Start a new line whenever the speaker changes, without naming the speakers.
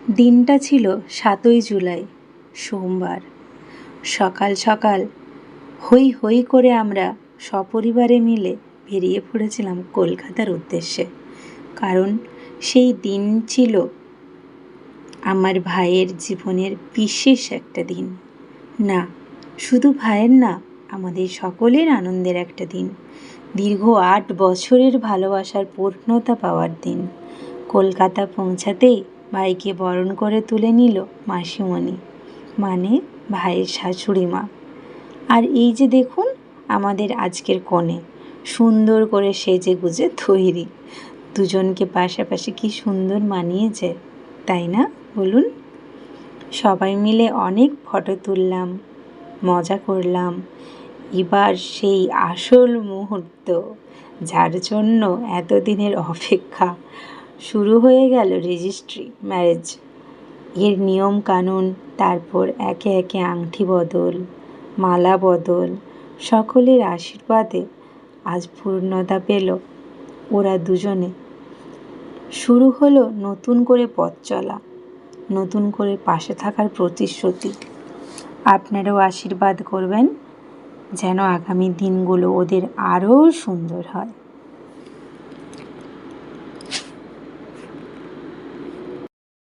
দিনটা ছিল ৭ই জুলাই, সোমবার। সকাল সকাল হৈ হৈ করে আমরা সপরিবারে মিলে বেরিয়ে পড়েছিলাম কলকাতার উদ্দেশ্যে। কারণ সেই দিন ছিল আমার ভাইয়ের জীবনের বিশেষ একটা দিন। না, শুধু ভাইয়ের না, আমাদের সকলের আনন্দের একটা দিন। দীর্ঘ ৮ বছরের ভালোবাসার পূর্ণতা পাওয়ার দিন। কলকাতা পৌঁছাতেই ভাইকে বরণ করে তুলে নিল মাসিমণি, মানে ভাইয়ের শাশুড়ি মা। আর এই যে দেখুন আমাদের আজকের কনে, সুন্দর করে সেজে গুজে তৈরি। দুজনকে পাশাপাশি কি সুন্দর মানিয়েছে, তাই না বলুন? সবাই মিলে অনেক ফটো তুললাম, মজা করলাম। এবার সেই আসল মুহূর্ত, যার জন্য এতদিনের অপেক্ষা। শুরু হয়ে গেল রেজিস্ট্রি ম্যারেজ এর নিয়ম কানুন, তারপর একে একে আংটি বদল, মালা বদল। সকলের আশীর্বাদে আজ পূর্ণতা পেল ওরা দুজনে। শুরু হলো নতুন করে পথ চলা, নতুন করে পাশে থাকার প্রতিশ্রুতি। আপনারাও আশীর্বাদ করবেন যেন আগামী দিনগুলো ওদের আরও সুন্দর হয়।